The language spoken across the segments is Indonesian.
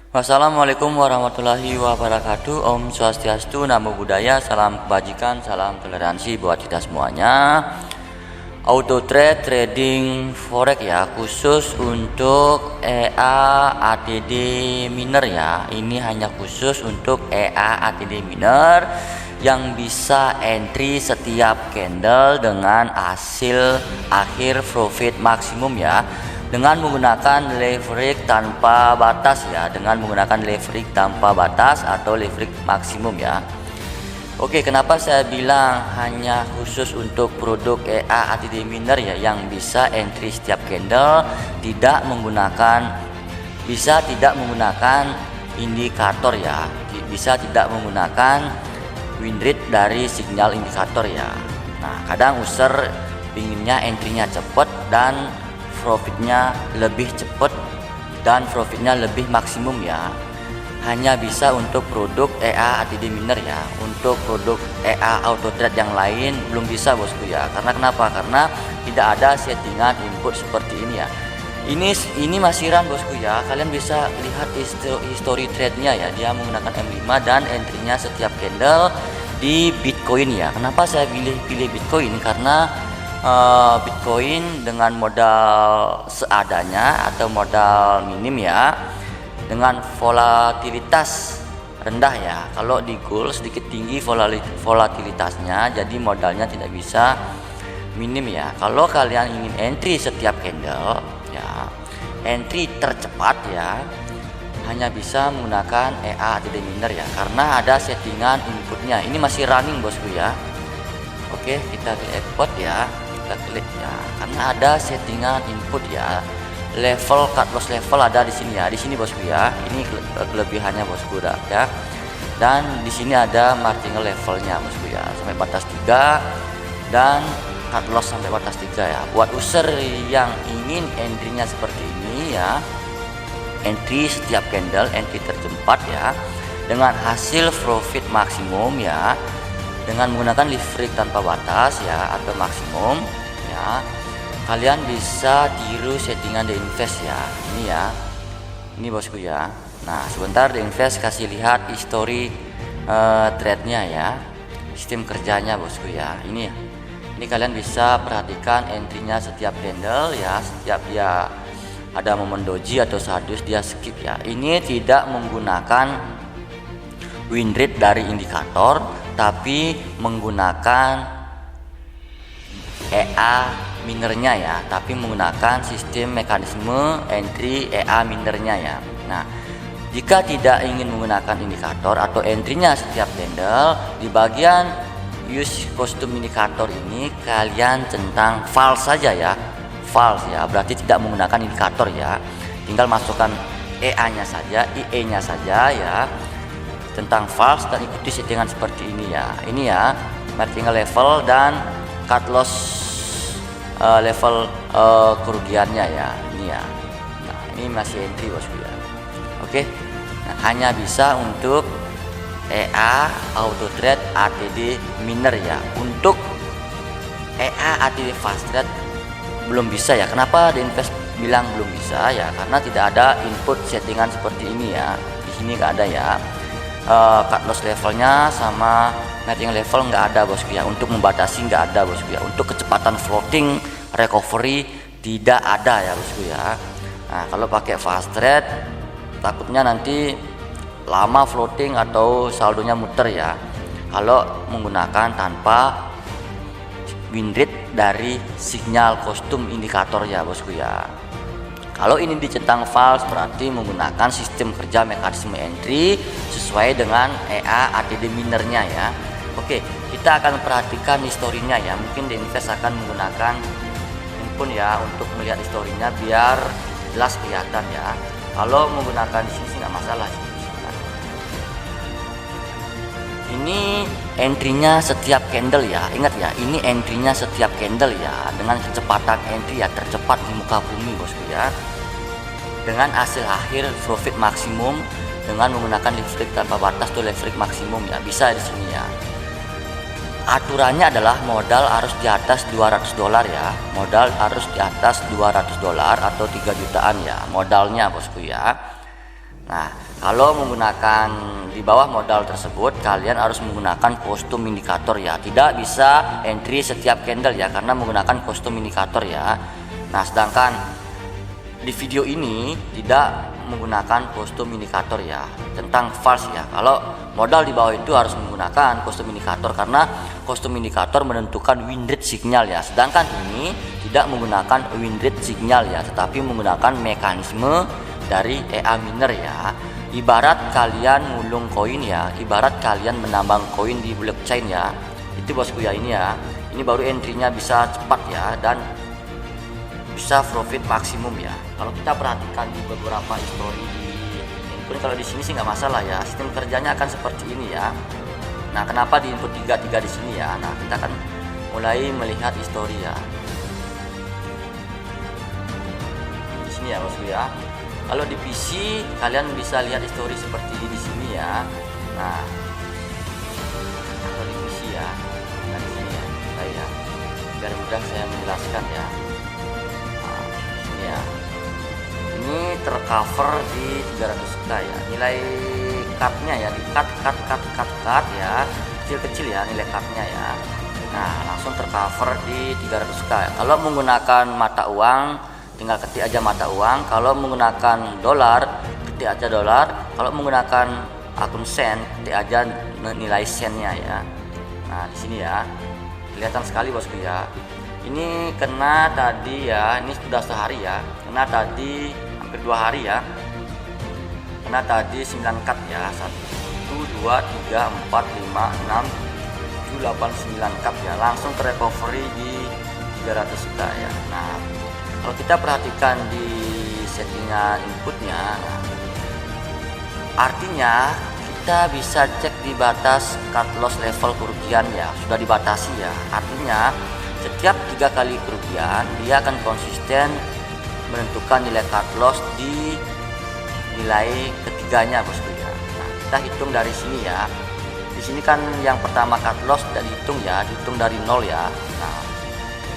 Wassalamualaikum warahmatullahi wabarakatuh. Om Swastiastu, Namo Buddhaya, salam kebajikan, salam toleransi buat kita semuanya. Auto trade trading forex ya, khusus untuk EA ATD miner ya. Ini hanya khusus untuk EA ATD miner yang bisa entry setiap candle dengan hasil akhir profit maksimum ya, dengan menggunakan leverage tanpa batas ya, dengan menggunakan leverage tanpa batas atau leverage maksimum ya. Oke, kenapa saya bilang hanya khusus untuk produk EA ATD miner ya, yang bisa entry setiap candle, tidak menggunakan indikator ya, bisa tidak menggunakan win rate dari sinyal indikator ya. Nah, kadang user pinginnya entry-nya cepat dan profitnya lebih cepat dan profitnya lebih maksimum ya. Hanya bisa untuk produk EA ATD miner ya. Untuk produk EA auto trade yang lain belum bisa bosku ya. Karena kenapa? Karena tidak ada settingan input seperti ini ya. Ini masih run bosku ya. Kalian bisa lihat history trade-nya ya. Dia menggunakan M5 dan entry-nya setiap candle di Bitcoin ya. Kenapa saya pilih Bitcoin? Karena Bitcoin dengan modal seadanya atau modal minim ya, dengan volatilitas rendah ya. Kalau di gold sedikit tinggi volatilitasnya, jadi modalnya tidak bisa minim ya. Kalau kalian ingin entry setiap candle ya, entry tercepat ya, hanya bisa menggunakan EA ATD miner ya, karena ada settingan inputnya. Ini masih running bosku ya. Oke, kita export ya, kita klik ya, karena ada settingan input ya. Level cut loss level ada di sini ya, di sini bosku ya. Ini kelebihannya bosku ya. Dan di sini ada marginal levelnya bosku ya, sampai batas 3 dan cut loss sampai batas 3 ya. Buat user yang ingin entry-nya seperti ini ya, entry setiap candle, entry tercepat ya, dengan hasil profit maksimum ya, dengan menggunakan leverage tanpa batas ya atau maksimum ya, kalian bisa tiru settingan The Invest ya. Ini ya, ini bosku ya. Nah, sebentar The Invest kasih lihat history trade-nya ya, sistem kerjanya bosku ya. Ini kalian bisa perhatikan entry-nya setiap candle ya, setiap dia ada momen doji atau sadus dia skip ya. Ini tidak menggunakan win rate dari indikator, tapi menggunakan EA minernya ya, tapi menggunakan sistem mekanisme entry EA minernya ya. Nah, jika tidak ingin menggunakan indikator atau entry-nya setiap candle, di bagian use custom indikator ini kalian centang false saja ya. False ya, berarti tidak menggunakan indikator ya. Tinggal masukkan EA-nya saja, IE-nya saja ya. Tentang false dan ikuti settingan seperti ini ya. Ini ya, marginal level dan cut loss level kerugiannya ya. Ini ya. Nah, ini masih entry bosku ya. Oke. Nah, hanya bisa untuk EA auto trade ATD miner ya. Untuk EA ATD fast trade belum bisa ya. Kenapa The Invest bilang belum bisa ya? Karena tidak ada input settingan seperti ini ya. Di sini nggak ada ya. Cut loss levelnya sama margin level nggak ada bosku ya. Untuk membatasi nggak ada bosku ya. Untuk kecepatan floating recovery tidak ada ya bosku ya. Nah, kalau pakai fast trade takutnya nanti lama floating atau saldonya muter ya. Kalau menggunakan tanpa win rate dari sinyal kostum indikator ya bosku ya. Kalau ini dicentang false berarti menggunakan sistem kerja mekanisme entry sesuai dengan EA ATD minernya ya. Oke, kita akan perhatikan historinya ya. Mungkin The Invest akan menggunakan handphone ya untuk melihat historinya biar jelas kelihatan ya. Kalau menggunakan di sini nggak masalah sih. Ini entry-nya setiap candle ya. Ingat ya, ini entry-nya setiap candle ya, dengan kecepatan entry ya tercepat di muka bumi bosku ya. Dengan hasil akhir profit maksimum dengan menggunakan leverage tanpa batas tuh leverage maksimum ya. Bisa di sini ya. Aturannya adalah modal harus di atas $200 ya. Modal harus di atas $200 atau 3 jutaan ya modalnya bosku ya. Nah, kalau menggunakan di bawah modal tersebut, kalian harus menggunakan kostum indikator ya. Tidak bisa entry setiap candle ya, karena menggunakan kostum indikator ya. Nah, sedangkan di video ini tidak menggunakan kostum indikator ya, tentang false ya. Kalau modal di bawah itu harus menggunakan kostum indikator, karena kostum indikator menentukan win rate signal ya. Sedangkan ini tidak menggunakan win rate signal ya, tetapi menggunakan mekanisme dari EA miner ya. Ibarat kalian ngulung koin ya, ibarat kalian menambang koin di blockchain ya. Itu bosku ya, ini ya. Ini baru entry-nya bisa cepat ya, dan bisa profit maksimum ya. Kalau kita perhatikan di beberapa history di input, kalau di sini sih nggak masalah ya, sistem kerjanya akan seperti ini ya. Nah, kenapa di input 33 di sini ya? Nah, kita akan mulai melihat history ya. Di sini ya bosku ya. Kalau di PC kalian bisa lihat history seperti di sini ya. Nah, kalau di PC ya, nah di sini ya, ya, biar mudah saya menjelaskan ya. Ya, ini tercover di 300k ya, nilai cutnya ya, di cut ya, kecil-kecil ya nilai cutnya ya. Nah, langsung tercover di 300k ya. Kalau menggunakan mata uang tinggal ketik aja mata uang, kalau menggunakan dolar ketik aja dolar, kalau menggunakan akun sen ketik aja nilai sennya ya. Nah, di sini ya kelihatan sekali bosku ya. Ini kena tadi ya, ini sudah sehari ya, kena tadi hampir 2 hari ya, kena tadi 9 cut ya, 1 2 3 4 5 6 7 8 9 cut ya, langsung recovery di 300k ya. Nah, kalau kita perhatikan di settingan inputnya, nah, artinya kita bisa cek di batas cut loss level kerugian ya, sudah dibatasi ya. Artinya setiap 3 kali kerugian dia akan konsisten menentukan nilai cut loss di nilai ketiganya bosku ya. Nah, kita hitung dari sini ya. Di sini kan yang pertama cut loss tidak dihitung ya, dihitung dari 0 ya. Nah,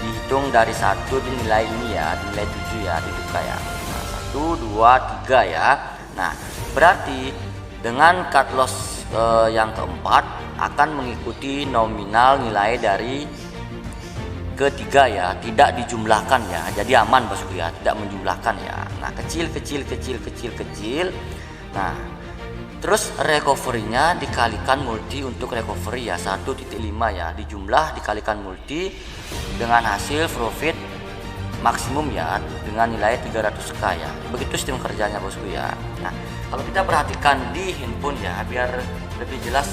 dihitung dari 1 di nilai ini ya, di nilai 7 ya, dibuka ya. Nah, 1 2 3 ya. Nah, berarti dengan cut loss yang keempat akan mengikuti nominal nilai dari ketiga ya, tidak dijumlahkan ya, jadi aman bosku ya, tidak menjumlahkan ya. Nah, kecil. Nah, terus recovery-nya dikalikan multi untuk recovery ya, 1.5 ya, dijumlah dikalikan multi dengan hasil profit maksimum ya, dengan nilai 300k ya. Begitu sistem kerjanya bosku ya. Nah, kalau kita perhatikan di handphone ya, biar lebih jelas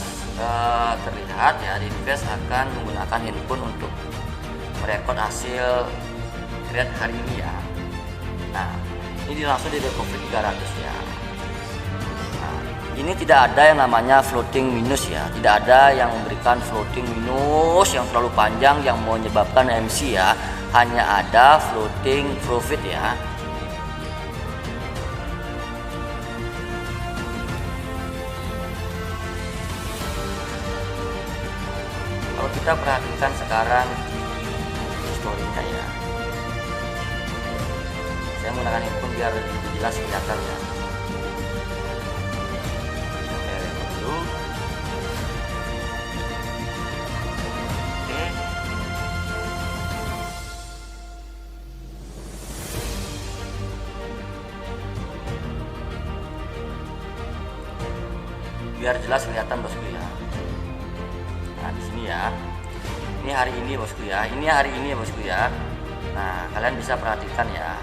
terlihat ya, Invest akan menggunakan handphone untuk merekod hasil trade hari ini ya. Nah, ini langsung di recovery 300 ya. Nah, ini tidak ada yang namanya floating minus ya, tidak ada yang memberikan floating minus yang terlalu panjang yang menyebabkan MC ya, hanya ada floating profit ya. Kalau kita perhatikan sekarang historinya ya, saya menggunakan handphone biar lebih jelas kelihatan ya. Oke, dulu. Oke. Biar jelas kelihatan bosku ya. Nah, di sini ya. Ini hari ini bosku ya, ini hari ini bosku ya. Nah, kalian bisa perhatikan ya,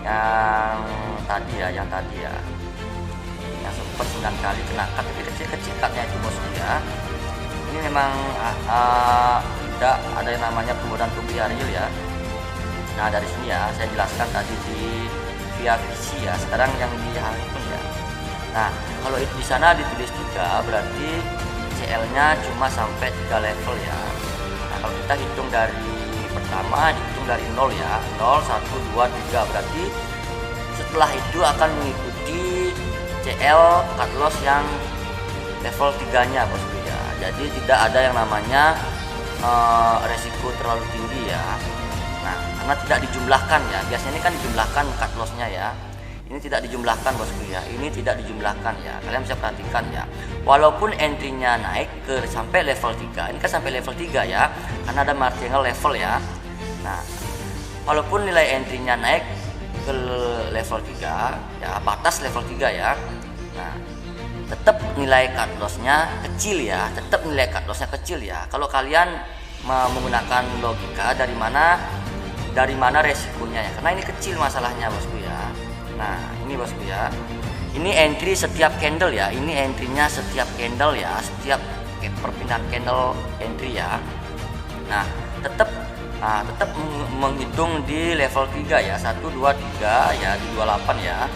yang tadi ya, yang sempat 9 kali kena cut, tapi kecil-kecil cutnya itu bosku ya. Ini memang tidak ada yang namanya penggunaan rupiah real ya. Nah, dari sini ya saya jelaskan tadi di via visi ya, sekarang yang di hal itu ya. Nah, kalau itu di sana ditulis 3 berarti CL-nya cuma sampai 3 level ya. Nah, kalau kita hitung dari pertama, dihitung dari 0 ya, 0 1 2 3, berarti setelah itu akan mengikuti CL cut loss yang level 3-nya bosku ya. Jadi tidak ada yang namanya resiko terlalu tinggi ya. Nah, karena tidak dijumlahkan ya, biasanya ini kan dijumlahkan cut loss-nya ya. Ini tidak dijumlahkan bosku ya, ini tidak dijumlahkan ya. Kalian bisa perhatikan ya. Walaupun entry-nya naik ke sampai level 3. Ini kan sampai level 3 ya. Karena ada martingale level ya. Nah, walaupun nilai entry-nya naik ke level 3 ya, batas level 3 ya. Nah, tetap nilai cut loss-nya kecil ya, tetap nilai cut loss-nya kecil ya. Kalau kalian menggunakan logika dari mana resikonya ya, karena ini kecil masalahnya bosku ya. Nah, ini bosku ya, ini entry setiap candle ya, ini entry-nya setiap candle ya, setiap perpindahan candle entry ya. Nah, tetap menghitung di level 3 ya, 1 2 3 ya, di 28 ya.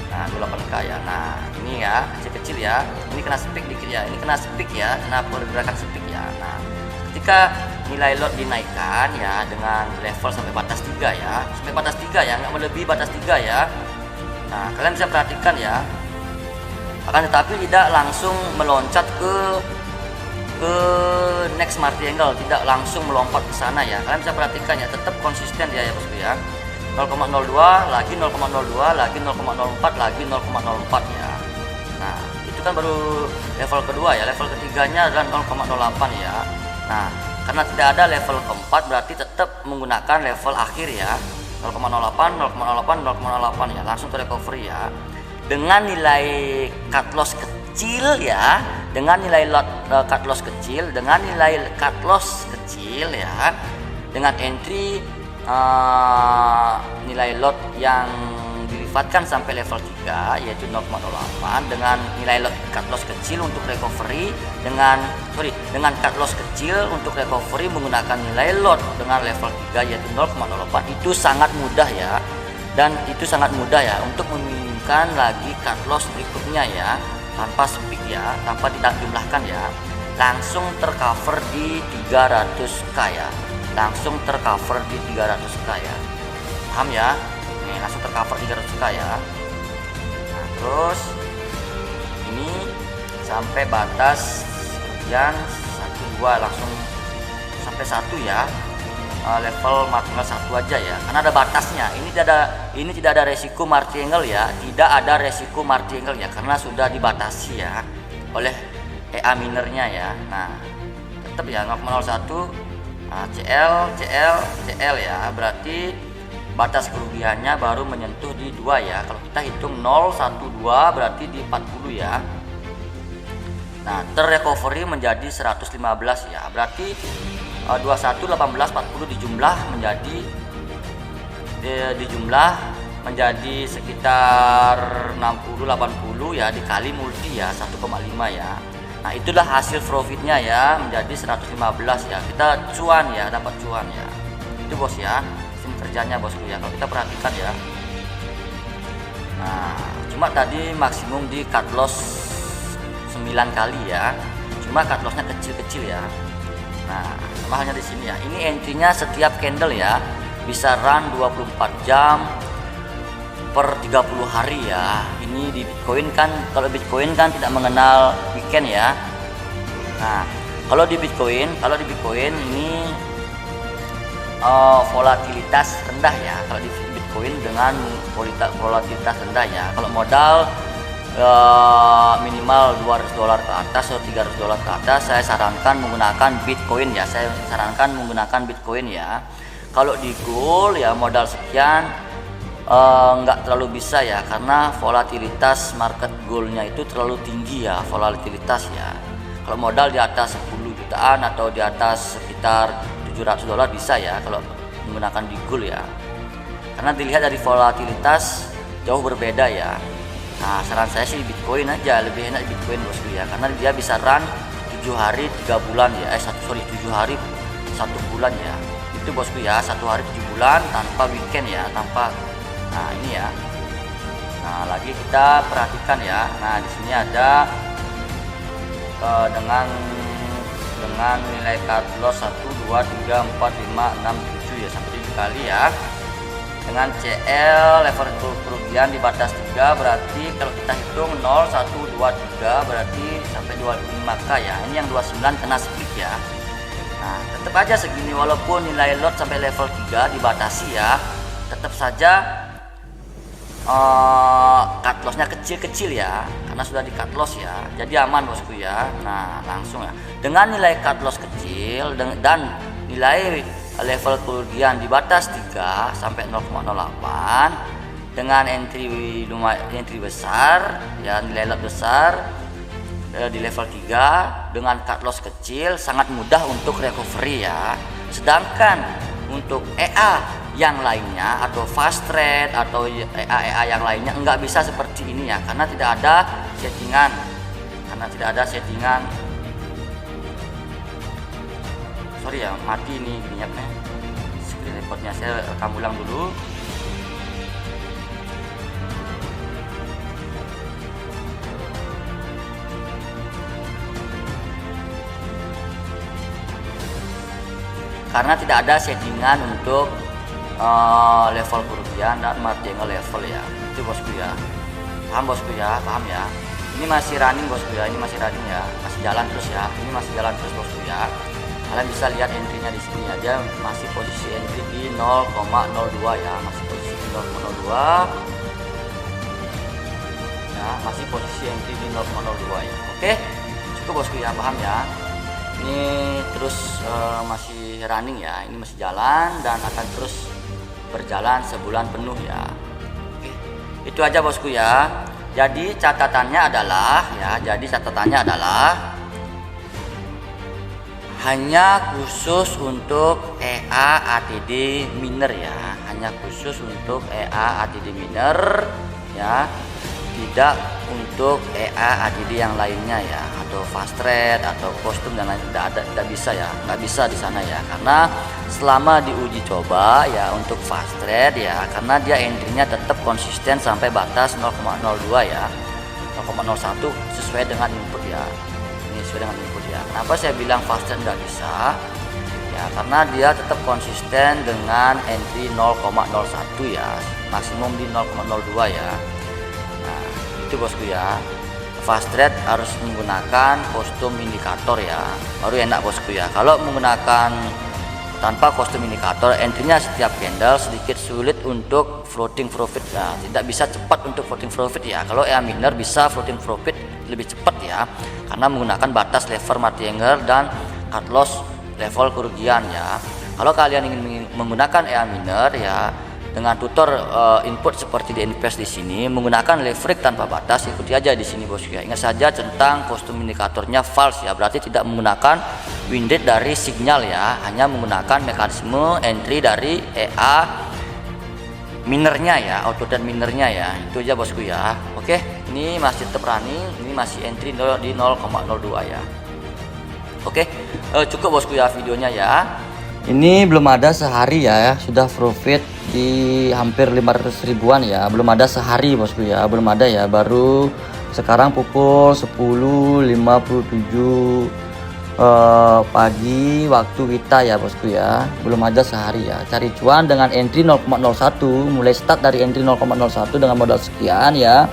Nah, 28k ya. Nah, ini ya, kecil-kecil ya. Ini kena speak dikit ya, ini kena speak ya, kena pergerakan speak ya. Nah, ketika nilai lot dinaikkan ya dengan level sampai batas 3 ya, sampai batas 3 ya, nggak melebihi batas 3 ya. Nah, kalian bisa perhatikan ya, akan tetapi tidak langsung meloncat ke next martingale, tidak langsung melompat ke sana ya. Kalian bisa perhatikan ya, tetap konsisten dia ya bosku ya. 0,02 lagi 0,02 lagi 0,04 lagi 0,04 ya. Nah, itu kan baru level kedua ya, level ketiganya adalah 0,08 ya. Nah, karena tidak ada level keempat berarti tetap menggunakan level akhir ya, 0,08 0,08 0,08 ya, langsung ke recovery ya. Dengan nilai cut loss kecil ya, dengan nilai cut loss kecil, dengan nilai cut loss kecil ya, dengan entry nilai lot yang dilifatkan sampai level 3 yaitu 0,08, dengan nilai lot cut loss kecil untuk recovery, dengan cut loss kecil untuk recovery menggunakan nilai lot dengan level 3 yaitu 0,08, itu sangat mudah ya, dan itu sangat mudah ya untuk meminimkan lagi cut loss berikutnya ya, tanpa speak ya, tanpa tidak jumlahkan ya, langsung tercover di 300k ya, langsung tercover di 300k ya, paham ya? Nih, langsung tercover 300k ya. Nah, terus ini sampai batas kemudian 1 2 langsung sampai 1 ya, level martingale 1 aja ya, karena ada batasnya. Ini tidak ada resiko martingale ya, tidak ada resiko martingale ya, karena sudah dibatasi ya oleh EA minernya ya. Nah, tetap ya 0,01 CL ya, berarti batas kerugiannya baru menyentuh di 2 ya. Kalau kita hitung 012 berarti di 40 ya. Nah, terrecovery menjadi 115 ya, berarti 21 18 40 dijumlah menjadi sekitar 60 80 ya, dikali multi ya 1,5 ya. Nah, itulah hasil profitnya ya, menjadi 115 ya. Kita cuan ya, dapat cuan ya. Itu bos ya, sistem kerjanya bosku ya. Kalau kita perhatikan ya. Nah, cuma tadi maksimum di cut loss 9 kali ya. Cuma cut lossnya kecil-kecil ya. Nah, sama halnya di sini ya. Ini entry-nya setiap candle ya. Bisa run 24 jam per 30 hari ya. Ini di Bitcoin kan, kalau Bitcoin kan tidak mengenal weekend ya. Nah, kalau di Bitcoin ini volatilitas rendah ya. Kalau di Bitcoin dengan volatilitas rendah ya. Kalau modal minimal $200 ke atas atau $300 ke atas, saya sarankan menggunakan Bitcoin ya. Kalau di gold ya, modal sekian nggak terlalu bisa ya, karena volatilitas market goldnya itu terlalu tinggi ya, volatilitas ya. Kalau modal di atas 10 jutaan atau di atas sekitar $700 bisa ya kalau menggunakan di gold ya, karena dilihat dari volatilitas jauh berbeda ya. Nah, saran saya sih Bitcoin aja, lebih enak Bitcoin bosku ya, karena dia bisa run 7 hari 3 bulan ya, 7 hari 1 bulan ya, itu bosku ya, 1 hari 7 bulan tanpa weekend ya, tanpa. Nah, ini ya. Nah, lagi kita perhatikan ya. Nah, di sini ada dengan nilai cut loss 1 2 3 4 5 6 7 ya, sampai 7 kali ya. Dengan CL level kerugian di batas 3, berarti kalau kita hitung 0 1 2 3 berarti sampai 25k ya. Ini yang 29 kena split ya. Nah, tetap aja segini, walaupun nilai lot sampai level 3 dibatasi ya, tetap saja cut lossnya kecil-kecil ya, karena sudah di cut loss ya, jadi aman bosku ya. Nah langsung ya, dengan nilai cut loss kecil dan nilai level kerugian di batas 3 sampai 0,08 dengan entry besar ya, nilai lot besar di level 3 dengan cut loss kecil, sangat mudah untuk recovery ya. Sedangkan untuk EA yang lainnya atau fast trade atau EA yang lainnya enggak bisa seperti ini ya, karena tidak ada settingan, sorry ya, mati ini minyaknya, screen recordnya saya rekam ulang dulu. Karena tidak ada settingan untuk level kerugian dan margin level ya, itu bosku ya. Paham bosku ya, paham ya. Ini masih running bosku ya, ini masih running ya, masih jalan terus ya, ini masih jalan terus bosku ya. Kalian bisa lihat entry-nya di sini aja, masih posisi entry di 0,02 ya, masih posisi 0,02 ya, masih posisi entry di 0,02 ya. Oke, cukup bosku ya, paham ya. Ini terus masih running ya, ini masih jalan dan akan terus berjalan sebulan penuh ya. Oke, itu aja bosku ya. Jadi catatannya adalah hanya khusus untuk EA ATD miner ya, hanya khusus untuk EA ATD miner ya, tidak untuk EA ATD yang lainnya ya, atau fast trade atau kostum dan lain, tidak bisa ya, nggak bisa di sana ya, karena selama diuji coba ya untuk fast trade ya, karena dia entry-nya tetap konsisten sampai batas 0,02 ya, 0,01 sesuai dengan input ya, ini sesuai dengan input ya. Kenapa saya bilang fast trade nggak bisa ya, karena dia tetap konsisten dengan entry 0,01 ya, maksimum di 0,02 ya. Nah itu bosku ya, fast trade harus menggunakan kostum indikator ya, baru enak bosku ya. Kalau menggunakan tanpa kostum indikator, entry-nya setiap candle sedikit sulit untuk floating profit ya, tidak bisa cepat untuk floating profit ya. Kalau EA miner bisa floating profit lebih cepat ya, karena menggunakan batas level margin dan cut loss level kerugian ya. Kalau kalian ingin menggunakan EA miner ya, dengan tutor input seperti di invest di sini, menggunakan leverage tanpa batas, ikuti aja di sini bosku ya. Ingat saja tentang kostum indikatornya false ya, berarti tidak menggunakan win rate dari signal ya, hanya menggunakan mekanisme entry dari EA minernya ya, auto dan minernya ya. Itu aja bosku ya. Oke, ini masih tetap running, ini masih entry di 0,02 ya. Oke, cukup bosku ya videonya ya. Ini belum ada sehari ya, sudah profit di hampir 500 ribuan ya, belum ada sehari bosku ya, belum ada ya, baru sekarang pukul 10.57 pagi waktu kita ya bosku ya, belum ada sehari ya. Cari cuan dengan entry 0,01, mulai start dari entry 0,01 dengan modal sekian ya.